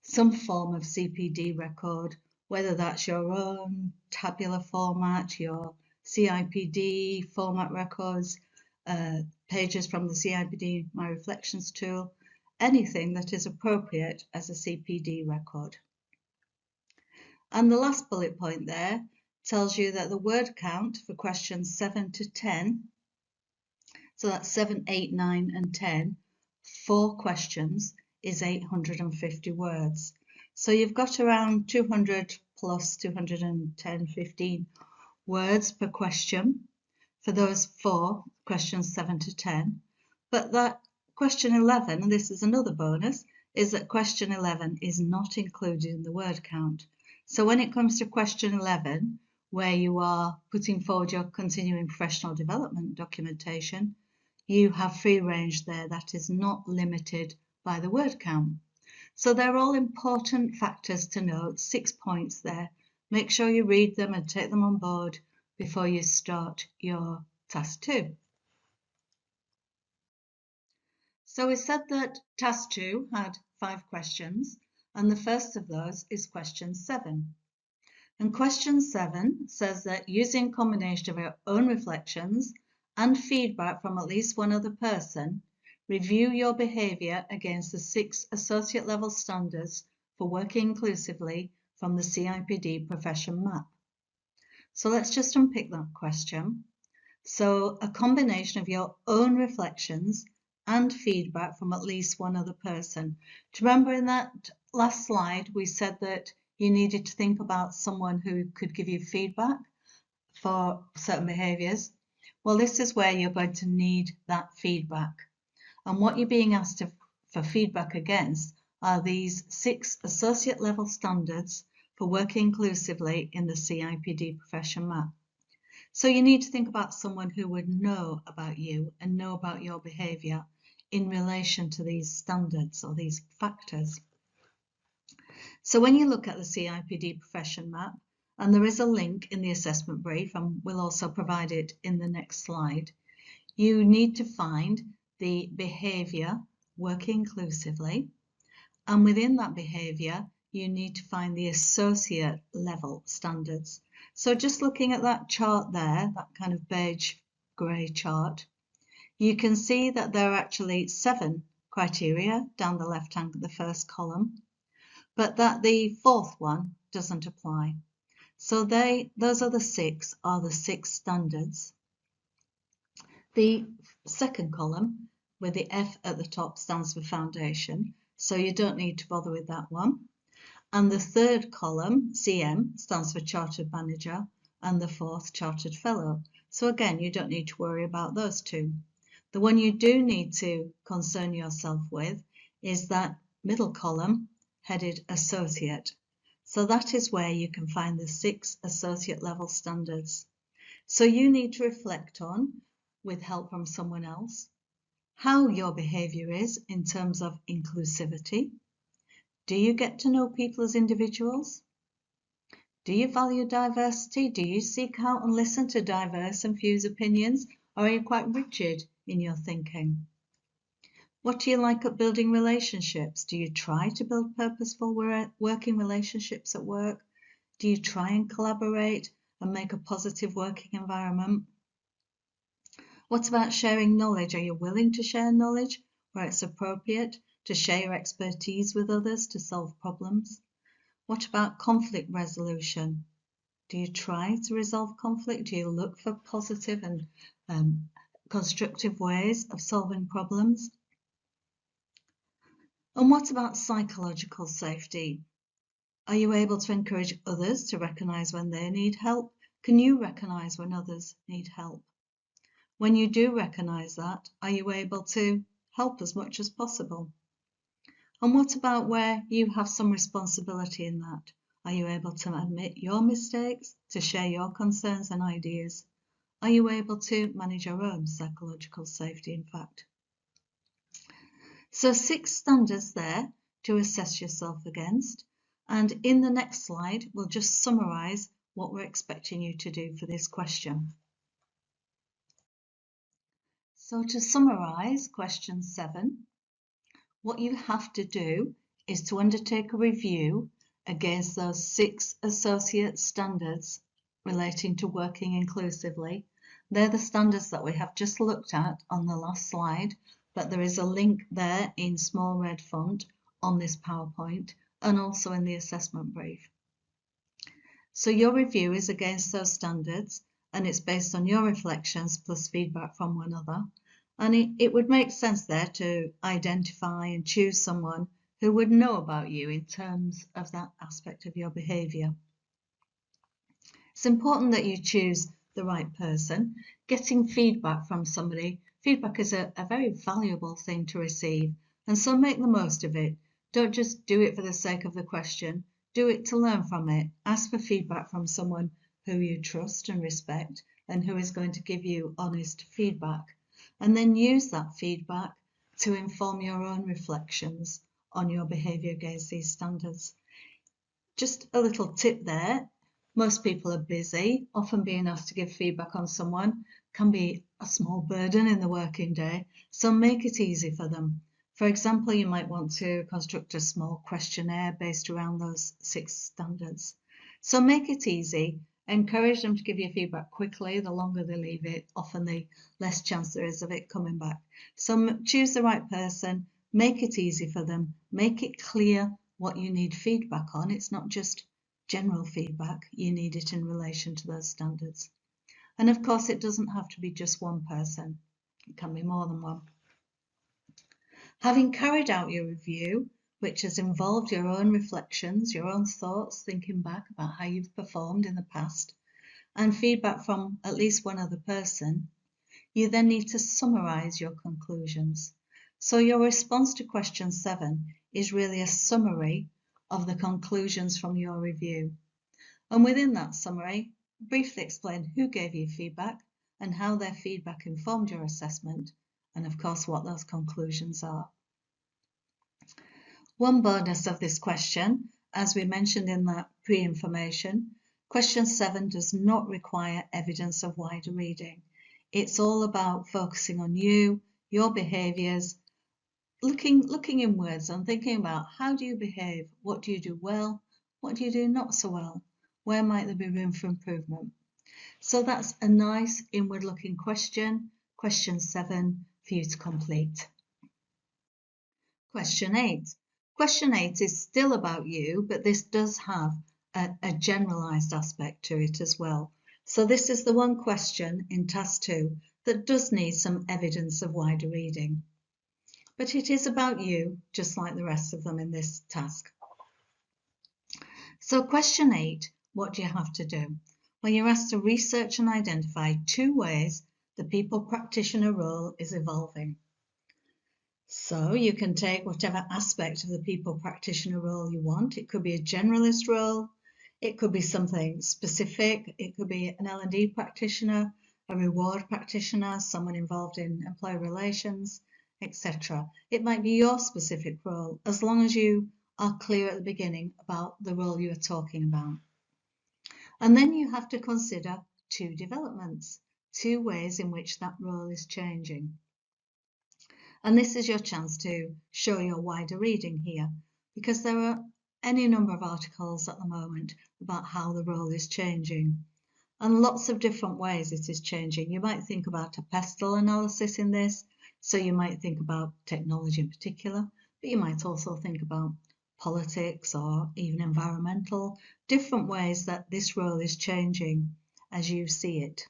some form of CPD record, whether that's your own tabular format, your CIPD format records, pages from the CIPD My Reflections tool, anything that is appropriate as a CPD record. And the last bullet point there tells you that the word count for questions 7 to 10, so that's 7, 8, 9 and 10, 4 questions is 850 words. So you've got around 200 plus 210, 15 words per question for those 4 questions 7 to 10. But that question 11, and this is another bonus, is that question 11 is not included in the word count. So when it comes to question 11, where you are putting forward your continuing professional development documentation, you have free range there that is not limited by the word count. So they're all important factors to note, 6 points there. Make sure you read them and take them on board before you start your task 2. So we said that task 2 had 5 questions, and the first of those is question 7. And question 7 says that using a combination of your own reflections and feedback from at least one other person, review your behaviour against the 6 associate level standards for working inclusively from the CIPD profession map. So let's just unpick that question. So a combination of your own reflections and feedback from at least one other person. Do you remember in that last slide we said that you needed to think about someone who could give you feedback for certain behaviours? Well, this is where you're going to need that feedback. And what you're being asked for feedback against are these 6 associate level standards for working inclusively in the CIPD profession map. So you need to think about someone who would know about you and know about your behaviour in relation to these standards or these factors. So when you look at the CIPD profession map, and there is a link in the assessment brief, and we'll also provide it in the next slide, you need to find the behaviour working inclusively, and within that behaviour you need to find the associate level standards. So just looking at that chart there, that kind of beige grey chart, you can see that there are actually 7 criteria down the left hand of the first column, but that the 4th one doesn't apply. So those other 6 are the 6 standards. The second column with the F at the top stands for foundation, so you don't need to bother with that one. And the third column, CM, stands for Chartered Manager, and the 4th, Chartered Fellow. So again, you don't need to worry about those 2. The one you do need to concern yourself with is that middle column, headed Associate. So that is where you can find the 6 associate level standards. So you need to reflect on, with help from someone else, how your behaviour is in terms of inclusivity. Do you get to know people as individuals? Do you value diversity? Do you seek out and listen to diverse and fuse opinions, or are you quite rigid in your thinking? What do you like at building relationships? Do you try to build purposeful working relationships at work? Do you try and collaborate and make a positive working environment? What about sharing knowledge? Are you willing to share knowledge where it's appropriate, to share your expertise with others to solve problems? What about conflict resolution? Do you try to resolve conflict? Do you look for positive and constructive ways of solving problems? And what about psychological safety? Are you able to encourage others to recognise when they need help? Can you recognise when others need help? When you do recognise that, are you able to help as much as possible? And what about where you have some responsibility in that? Are you able to admit your mistakes, to share your concerns and ideas? Are you able to manage your own psychological safety, in fact? So 6 standards there to assess yourself against. And in the next slide, we'll just summarise what we're expecting you to do for this question. So to summarise question 7, what you have to do is to undertake a review against those 6 associate standards relating to working inclusively. They're the standards that we have just looked at on the last slide, but there is a link there in small red font on this PowerPoint and also in the assessment brief. So your review is against those standards, and it's based on your reflections plus feedback from one another. And it would make sense there to identify and choose someone who would know about you in terms of that aspect of your behaviour. It's important that you choose the right person. Getting feedback from somebody, feedback is a very valuable thing to receive, and so make the most of it. Don't just do it for the sake of the question. Do it to learn from it. Ask for feedback from someone who you trust and respect and who is going to give you honest feedback. And then use that feedback to inform your own reflections on your behaviour against these standards. Just a little tip there. Most people are busy. Often being asked to give feedback on someone can be a small burden in the working day. So make it easy for them. For example, you might want to construct a small questionnaire based around those 6 standards. So make it easy. Encourage them to give you feedback quickly. The longer they leave it, often the less chance there is of it coming back. So choose the right person, make it easy for them, make it clear what you need feedback on. It's not just general feedback, you need it in relation to those standards. And of course, it doesn't have to be just one person, it can be more than one. Having carried out your review, which has involved your own reflections, your own thoughts, thinking back about how you've performed in the past, and feedback from at least one other person, you then need to summarise your conclusions. So your response to question 7 is really a summary of the conclusions from your review. And within that summary, briefly explain who gave you feedback and how their feedback informed your assessment, and of course what those conclusions are. One bonus of this question, as we mentioned in that pre-information, question 7 does not require evidence of wider reading. It's all about focusing on you, your behaviours, looking inwards and thinking about how do you behave, what do you do well, what do you do not so well, where might there be room for improvement. So that's a nice inward-looking question, question 7, for you to complete. Question 8. Question 8 is still about you, but this does have a generalised aspect to it as well. So this is the one question in task 2 that does need some evidence of wider reading. But it is about you, just like the rest of them in this task. So question 8, what do you have to do? Well, you're asked to research and identify 2 ways the people practitioner role is evolving. So you can take whatever aspect of the people practitioner role you want. It could be a generalist role, it could be something specific, it could be an L&D practitioner, a reward practitioner, someone involved in employee relations, etc. It might be your specific role, as long as you are clear at the beginning about the role you are talking about. And then you have to consider 2 developments, 2 ways in which that role is changing. And this is your chance to show your wider reading here, because there are any number of articles at the moment about how the role is changing, and lots of different ways it is changing. You might think about a pestle analysis in this, so you might think about technology in particular, but you might also think about politics or even environmental, different ways that this role is changing as you see it.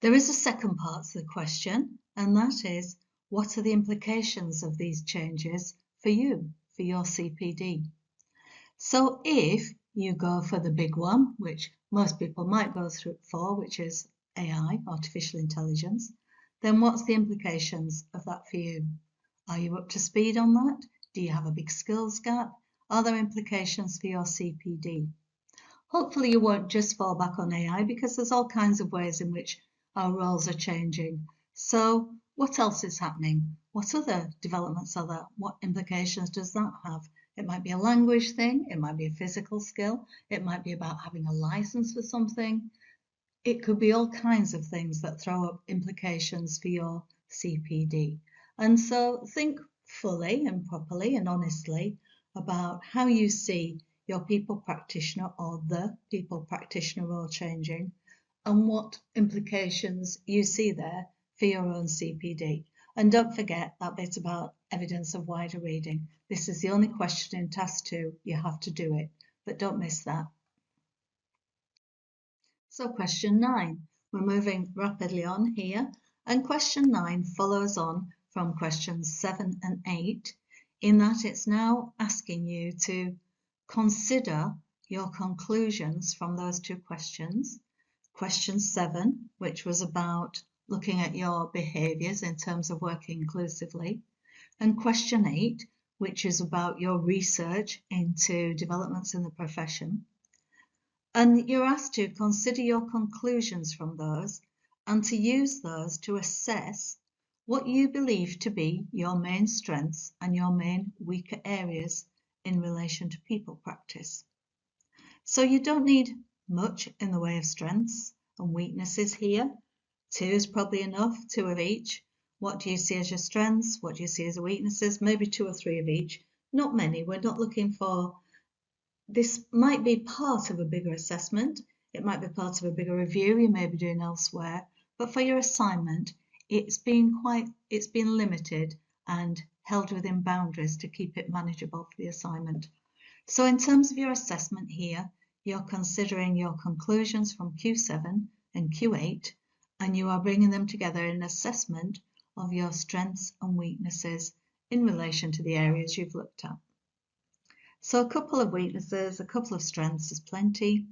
There is a second part to the question, and that is, what are the implications of these changes for you, for your CPD? So if you go for the big one, which most people might go through for, which is AI, artificial intelligence, then what's the implications of that for you? Are you up to speed on that? Do you have a big skills gap? Are there implications for your CPD? Hopefully you won't just fall back on AI, because there's all kinds of ways in which our roles are changing. So what else is happening? What other developments are there? What implications does that have? It might be a language thing, it might be a physical skill, it might be about having a license for something. It could be all kinds of things that throw up implications for your CPD. And so think fully and properly and honestly about how you see your people practitioner or the people practitioner role changing, and what implications you see there for your own CPD. And don't forget that bit about evidence of wider reading. This is the only question in task 2, you have to do it, but don't miss that. So question 9, we're moving rapidly on here, and question 9 follows on from questions 7 and 8, in that it's now asking you to consider your conclusions from those 2 questions. Question 7, which was about looking at your behaviours in terms of working inclusively, and question 8, which is about your research into developments in the profession. And you're asked to consider your conclusions from those and to use those to assess what you believe to be your main strengths and your main weaker areas in relation to people practice. So you don't need much in the way of strengths and weaknesses here. 2 is probably enough, 2 of each. What do you see as your strengths? What do you see as your weaknesses? Maybe 2 or 3 of each. Not many. We're not looking for, this might be part of a bigger assessment. It might be part of a bigger review you may be doing elsewhere. But for your assignment, it's been limited and held within boundaries to keep it manageable for the assignment. So in terms of your assessment here, you're considering your conclusions from Q7 and Q8, and you are bringing them together in an assessment of your strengths and weaknesses in relation to the areas you've looked at. So a couple of weaknesses, a couple of strengths is plenty,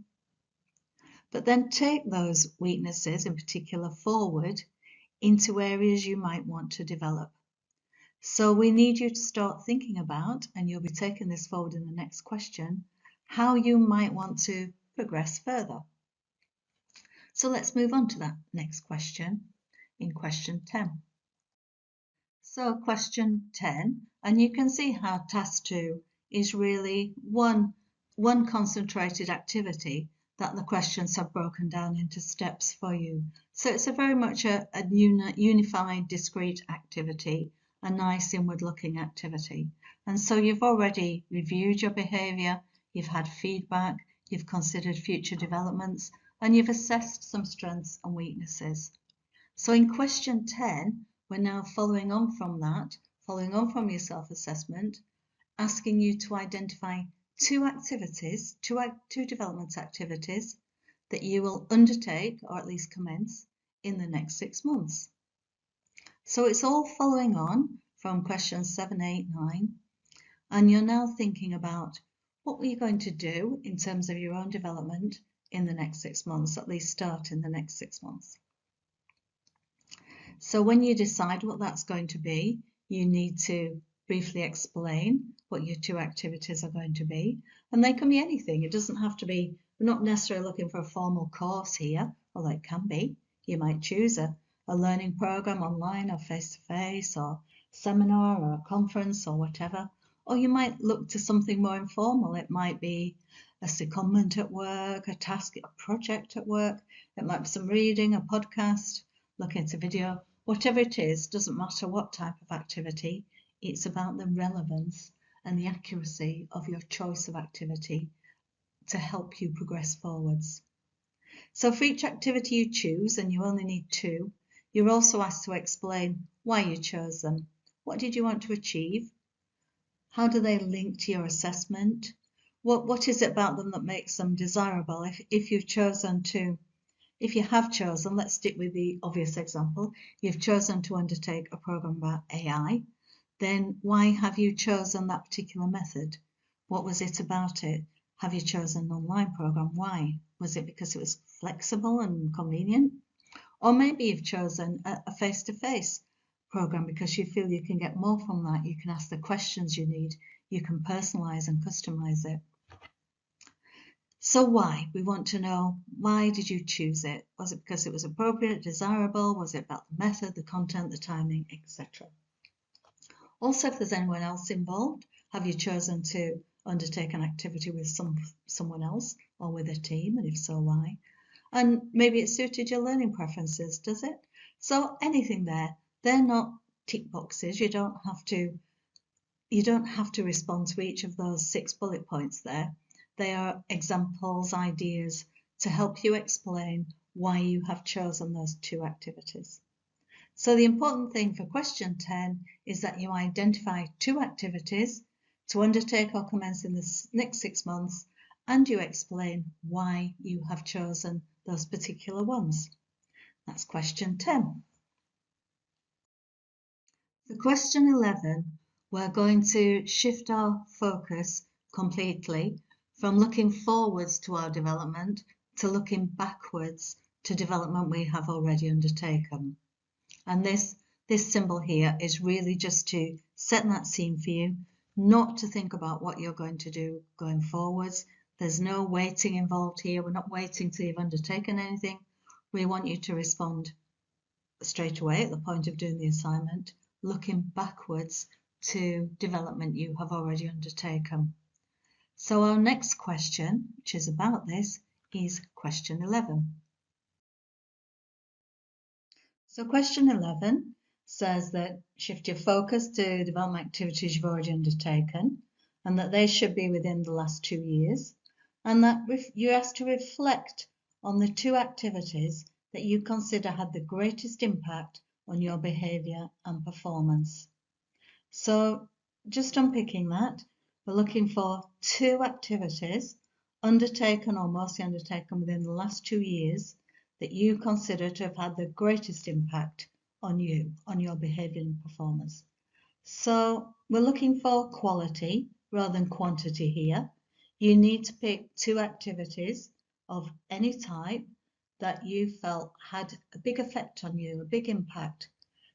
but then take those weaknesses in particular forward into areas you might want to develop. So we need you to start thinking about, and you'll be taking this forward in the next question, how you might want to progress further. So let's move on to that next question in question 10. So question 10, and you can see how task 2 is really one concentrated activity that the questions have broken down into steps for you. So it's very much a unified, discrete activity, a nice inward-looking activity. And so you've already reviewed your behaviour, you've had feedback, you've considered future developments, and you've assessed some strengths and weaknesses. So in question 10, we're now following on from that, following on from your self-assessment, asking you to identify 2 activities, two development activities that you will undertake or at least commence in the next 6 months. So it's all following on from questions 7, 8, 9, and you're now thinking about what were you going to do in terms of your own development in the next 6 months, at least start in the next 6 months. So when you decide what that's going to be, you need to briefly explain what your 2 activities are going to be, and they can be anything. It doesn't have to be, we're not necessarily looking for a formal course here, although it can be. You might choose a learning program online or face-to-face or seminar or a conference or whatever, or you might look to something more informal. It might be a secondment at work, a task, a project at work. It might be some reading, a podcast, looking at a video, whatever it is, doesn't matter what type of activity, it's about the relevance and the accuracy of your choice of activity to help you progress forwards. So for each activity you choose, and you only need 2, you're also asked to explain why you chose them. What did you want to achieve? How do they link to your assessment? What is it about them that makes them desirable? If you have chosen, let's stick with the obvious example, you've chosen to undertake a program about AI, then why have you chosen that particular method? What was it about it? Have you chosen an online program? Why? Was it because it was flexible and convenient? Or maybe you've chosen a face-to-face program because you feel you can get more from that. You can ask the questions you need. You can personalize and customize it. So why? We want to know, why did you choose it? Was it because it was appropriate, desirable? Was it about the method, the content, the timing, etc.? Also, if there's anyone else involved, have you chosen to undertake an activity with someone else or with a team, and if so, why? And maybe it suited your learning preferences, does it? So anything there, they're not tick boxes. You don't have to respond to each of those 6 bullet points there. They are examples, ideas to help you explain why you have chosen those 2 activities. So the important thing for question 10 is that you identify 2 activities to undertake or commence in the next 6 months, and you explain why you have chosen those particular ones. That's question 10. For question 11, we're going to shift our focus completely from looking forwards to our development to looking backwards to development we have already undertaken. And this symbol here is really just to set that scene for you, not to think about what you're going to do going forwards. There's no waiting involved here. We're not waiting till you've undertaken anything. We want you to respond straight away at the point of doing the assignment, looking backwards to development you have already undertaken. So our next question, which is about this, is question 11. So question 11 says that shift your focus to development activities you've already undertaken, and that they should be within the last 2 years, and that you're asked to reflect on the 2 activities that you consider had the greatest impact on your behaviour and performance. So just unpicking that, we're looking for 2 activities undertaken or mostly undertaken within the last 2 years that you consider to have had the greatest impact on you, on your behaviour and performance. So we're looking for quality rather than quantity here. You need to pick 2 activities of any type that you felt had a big effect on you, a big impact.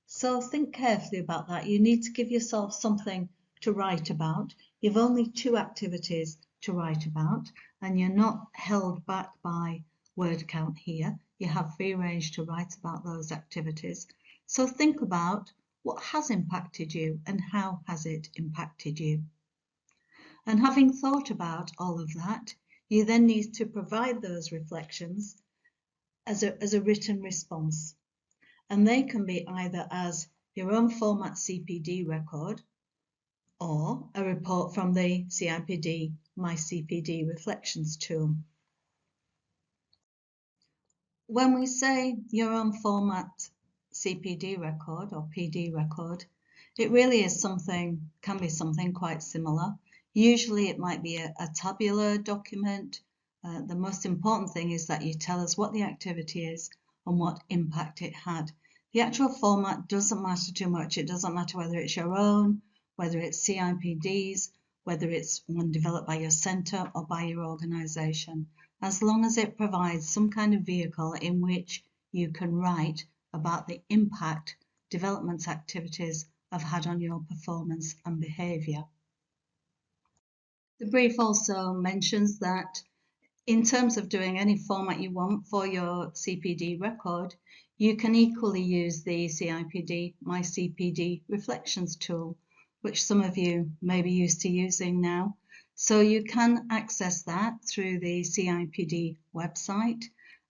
So think carefully about that. You need to give yourself something to write about. You've only 2 activities to write about, and you're not held back by word count here. You have free range to write about those activities. So think about what has impacted you and how has it impacted you. And having thought about all of that, you then need to provide those reflections as a written response. And they can be either as your own format CPD record or a report from the CIPD My CPD Reflections tool. When we say your own format CPD record or PD record, it really is can be something quite similar. Usually it might be a tabular document. The most important thing is that you tell us what the activity is and what impact it had. The actual format doesn't matter too much. It doesn't matter whether it's your own, whether it's CIPD's, whether it's one developed by your centre or by your organisation, as long as it provides some kind of vehicle in which you can write about the impact development activities have had on your performance and behaviour. The brief also mentions that in terms of doing any format you want for your CPD record, you can equally use the CIPD My CPD Reflections tool, which some of you may be used to using now. So you can access that through the CIPD website,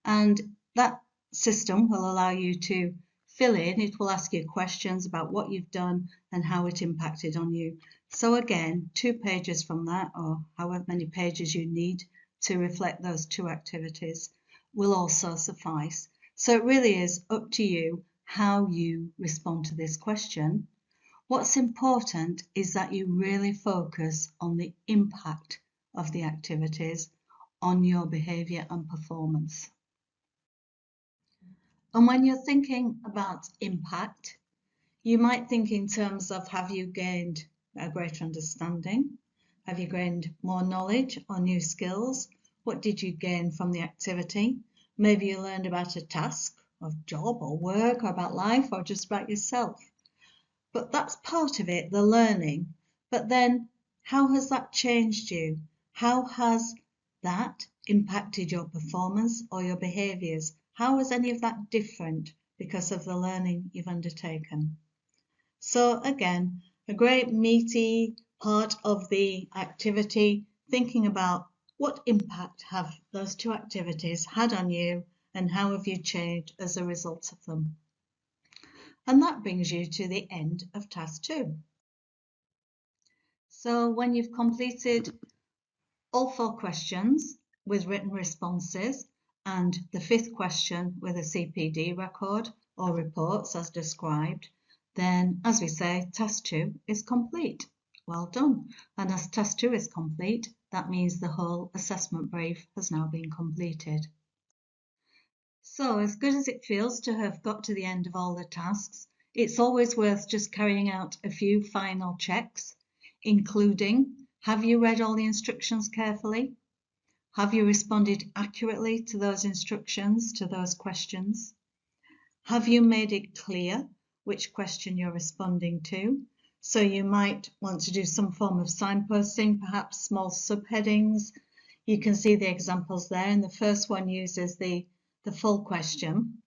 and that system will allow you to fill in. It will ask you questions about what you've done and how it impacted on you. So again, 2 pages from that, or however many pages you need to reflect those 2 activities, will also suffice. So it really is up to you how you respond to this question. What's important is that you really focus on the impact of the activities on your behaviour and performance. And when you're thinking about impact, you might think in terms of, have you gained a greater understanding? Have you gained more knowledge or new skills? What did you gain from the activity? Maybe you learned about a task or job or work or about life or just about yourself. But that's part of it, the learning. But then how has that changed you? How has that impacted your performance or your behaviours? How is any of that different because of the learning you've undertaken? So again, a great meaty part of the activity, thinking about what impact have those 2 activities had on you and how have you changed as a result of them. And that brings you to the end of task 2. So when you've completed all 4 questions with written responses and the 5th question with a CPD record or reports as described, then as we say, task 2 is complete. Well done. And as task 2 is complete, that means the whole assessment brief has now been completed. So as good as it feels to have got to the end of all the tasks, it's always worth just carrying out a few final checks, including, have you read all the instructions carefully? Have you responded accurately to those instructions, to those questions? Have you made it clear which question you're responding to? So you might want to do some form of signposting, perhaps small subheadings. You can see the examples there, and the first one uses the full question.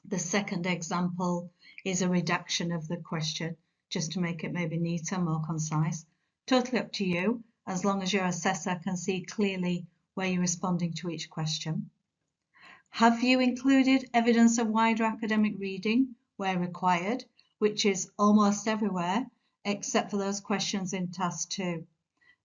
The second example is a redaction of the question, just to make it maybe neater, more concise. Totally up to you, as long as your assessor can see clearly where you're responding to each question. Have you included evidence of wider academic reading where required? which is almost everywhere except for those questions in task 2.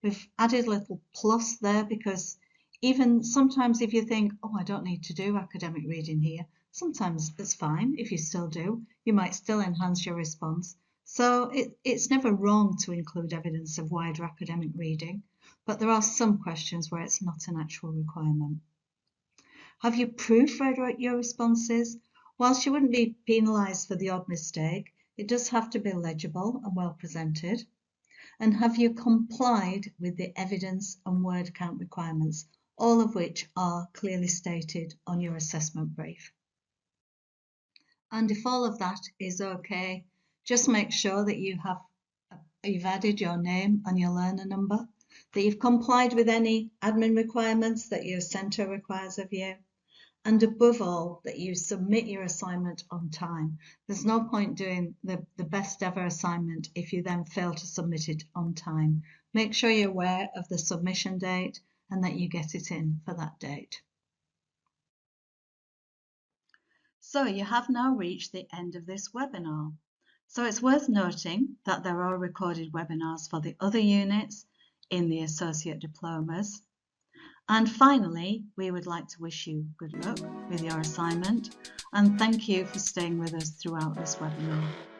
We've added a little plus there because even sometimes if you think, oh, I don't need to do academic reading here, sometimes it's fine if you still do. You might still enhance your response. So it's never wrong to include evidence of wider academic reading, but there are some questions where it's not an actual requirement. Have you proofread your responses? Whilst you wouldn't be penalised for the odd mistake, it does have to be legible and well presented. And have you complied with the evidence and word count requirements, all of which are clearly stated on your assessment brief? And if all of that is okay, just make sure that you've added your name and your learner number, that you've complied with any admin requirements that your centre requires of you, and above all, that you submit your assignment on time. There's no point doing the best ever assignment if you then fail to submit it on time. Make sure you're aware of the submission date and that you get it in for that date. So you have now reached the end of this webinar. So it's worth noting that there are recorded webinars for the other units in the associate diplomas. And finally, we would like to wish you good luck with your assignment and thank you for staying with us throughout this webinar.